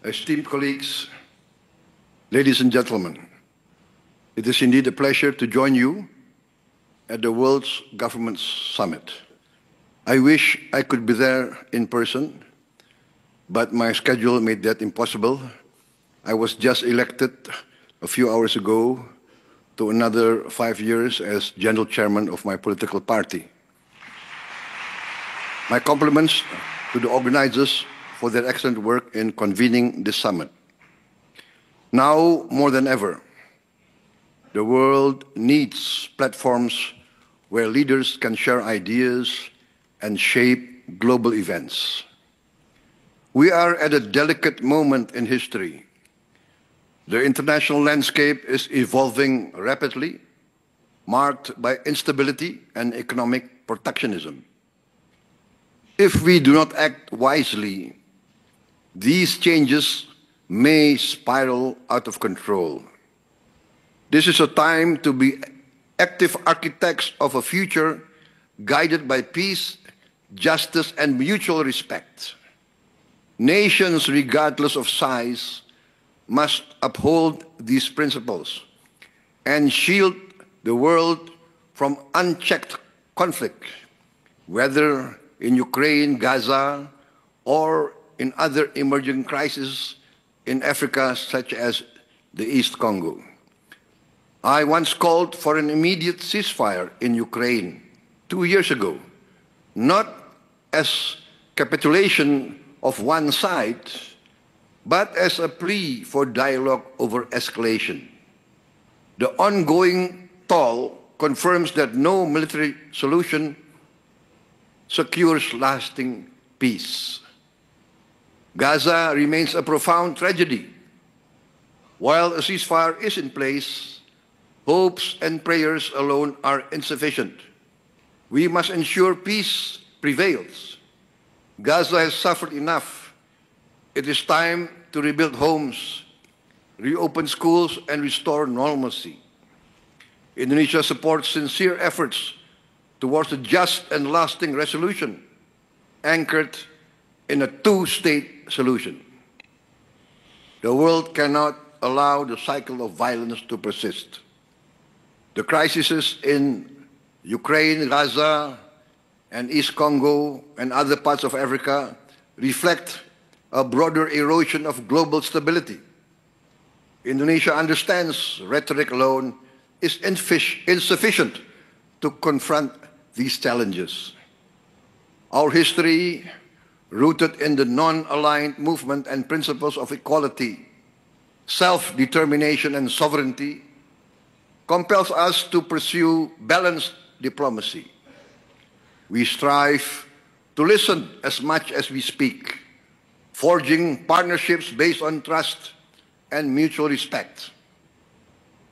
Esteemed colleagues, ladies and gentlemen, it is indeed a pleasure to join you at the World's Governments Summit. I wish I could be there in person, but my schedule made that impossible. I was just elected a few hours ago to another 5 years as General Chairman of my political party. My compliments to the organizers for their excellent work in convening this summit. Now, more than ever, the world needs platforms where leaders can share ideas and shape global events. We are at a delicate moment in history. The international landscape is evolving rapidly, marked by instability and economic protectionism. If we do not act wisely, these changes may spiral out of control. This is a time to be active architects of a future guided by peace, justice, and mutual respect. Nations, regardless of size, must uphold these principles and shield the world from unchecked conflict, whether in Ukraine, Gaza, or in other emerging crises in Africa, such as the East Congo. I once called for an immediate ceasefire in Ukraine 2 years ago, not as capitulation of one side, but as a plea for dialogue over escalation. The ongoing toll confirms that no military solution secures lasting peace. Gaza remains a profound tragedy. While a ceasefire is in place, hopes and prayers alone are insufficient. We must ensure peace prevails. Gaza has suffered enough. It is time to rebuild homes, reopen schools, and restore normalcy. Indonesia supports sincere efforts towards a just and lasting resolution, anchored in a two-state solution. The world cannot allow the cycle of violence to persist. The crises in Ukraine, Gaza, and East Congo, and other parts of Africa reflect a broader erosion of global stability. Indonesia understands rhetoric alone is insufficient to confront these challenges. Our history, rooted in the non-aligned movement and principles of equality, self-determination, and sovereignty, compels us to pursue balanced diplomacy. We strive to listen as much as we speak, forging partnerships based on trust and mutual respect.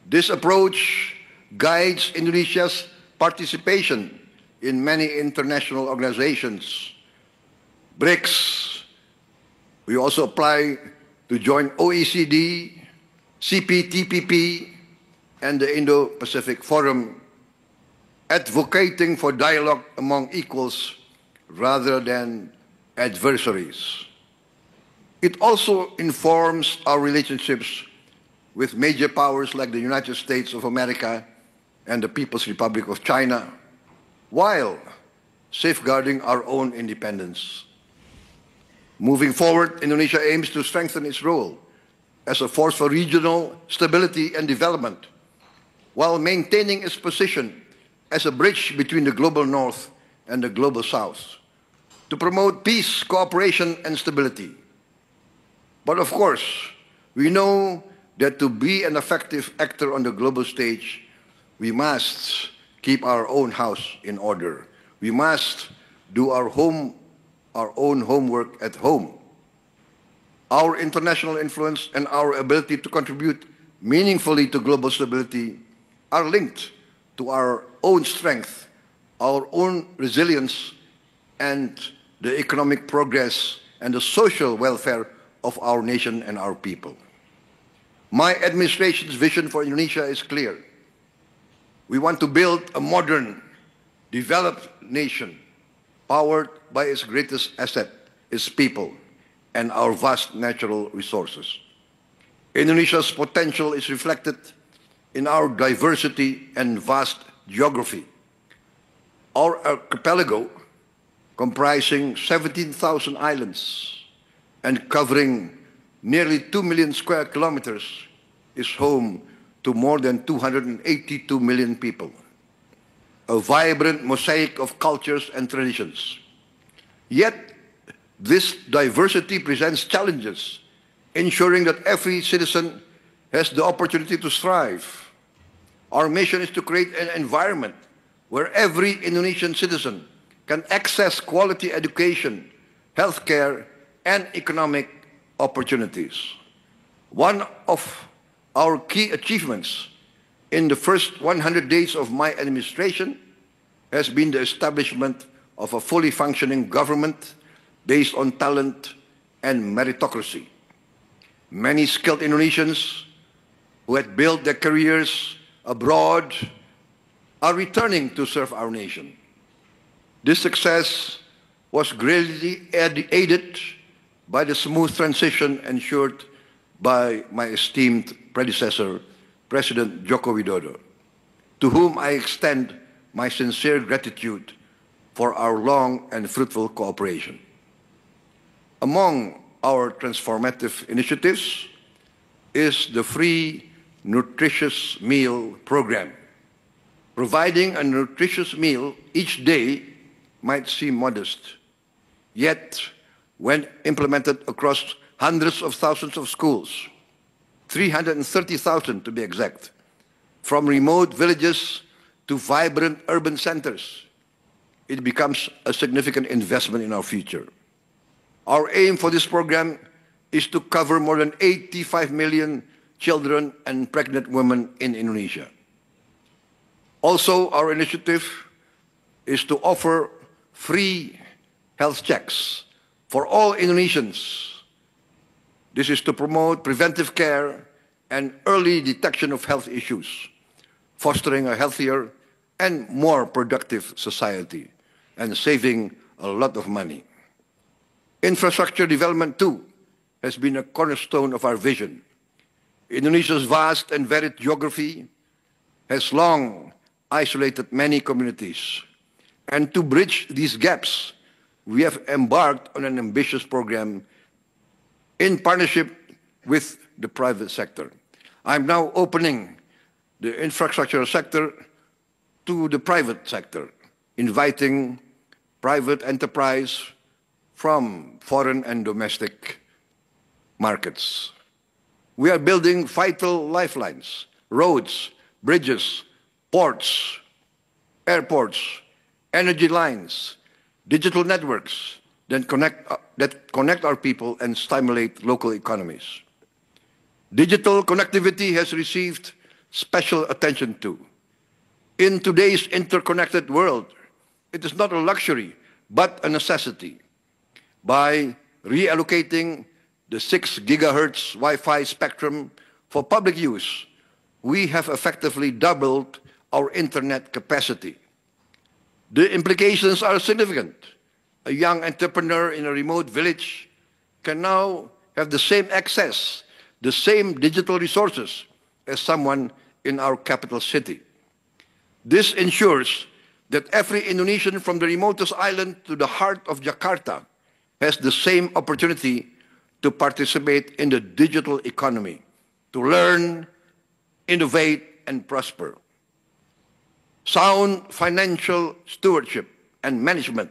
This approach guides Indonesia's participation in many international organizations. BRICS. We also apply to join OECD, CPTPP, and the Indo-Pacific Forum, advocating for dialogue among equals rather than adversaries. It also informs our relationships with major powers like the United States of America and the People's Republic of China, while safeguarding our own independence. Moving forward, Indonesia aims to strengthen its role as a force for regional stability and development, while maintaining its position as a bridge between the global north and the global south, to promote peace, cooperation, and stability. But of course, we know that to be an effective actor on the global stage, we must keep our own house in order. We must do our own homework at home. Our international influence and our ability to contribute meaningfully to global stability are linked to our own strength, our own resilience, and the economic progress and the social welfare of our nation and our people. My administration's vision for Indonesia is clear. We want to build a modern, developed nation powered by its greatest asset, its people, and our vast natural resources. Indonesia's potential is reflected in our diversity and vast geography. Our archipelago, comprising 17,000 islands and covering nearly 2 million square kilometers, is home to more than 282 million people. A vibrant mosaic of cultures and traditions. Yet, this diversity presents challenges, ensuring that every citizen has the opportunity to thrive. Our mission is to create an environment where every Indonesian citizen can access quality education, healthcare, and economic opportunities. One of our key achievements in the first 100 days of my administration has been the establishment of a fully functioning government based on talent and meritocracy. Many skilled Indonesians who had built their careers abroad are returning to serve our nation. This success was greatly aided by the smooth transition ensured by my esteemed predecessor, President Joko Widodo, to whom I extend my sincere gratitude for our long and fruitful cooperation. Among our transformative initiatives is the free nutritious meal program. Providing a nutritious meal each day might seem modest, yet when implemented across hundreds of thousands of schools, 330,000 to be exact, from remote villages to vibrant urban centers, it becomes a significant investment in our future. Our aim for this program is to cover more than 85 million children and pregnant women in Indonesia. Also, our initiative is to offer free health checks for all Indonesians. This is to promote preventive care and early detection of health issues, fostering a healthier and more productive society, and saving a lot of money. Infrastructure development, too, has been a cornerstone of our vision. Indonesia's vast and varied geography has long isolated many communities. And to bridge these gaps, we have embarked on an ambitious program in partnership with the private sector. I'm now opening the infrastructure sector to the private sector, inviting private enterprise from foreign and domestic markets. We are building vital lifelines, roads, bridges, ports, airports, energy lines, digital networks that connect our people and stimulate local economies. Digital connectivity has received special attention too. In today's interconnected world, it is not a luxury, but a necessity. By reallocating the 6 gigahertz Wi-Fi spectrum for public use, we have effectively doubled our internet capacity. The implications are significant. A young entrepreneur in a remote village can now have the same access, the same digital resources as someone in our capital city. This ensures that every Indonesian from the remotest island to the heart of Jakarta has the same opportunity to participate in the digital economy, to learn, innovate, and prosper. Sound financial stewardship and management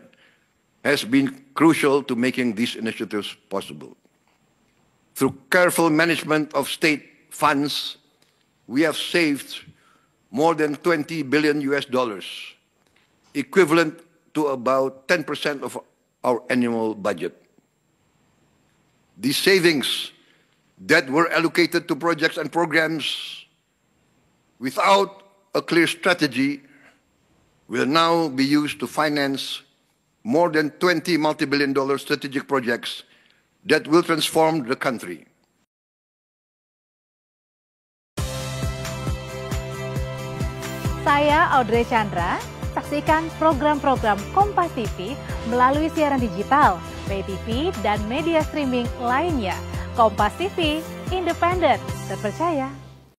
has been crucial to making these initiatives possible. Through careful management of state funds, we have saved more than $20 billion, equivalent to about 10% of our annual budget. These savings that were allocated to projects and programs without a clear strategy will now be used to finance more than 20 multi-billion-dollar strategic projects that will transform the country. Saya Audrey Chandra, saksikan program-program Kompas TV melalui siaran digital, pay TV, dan media streaming lainnya. Kompas TV, independen, terpercaya.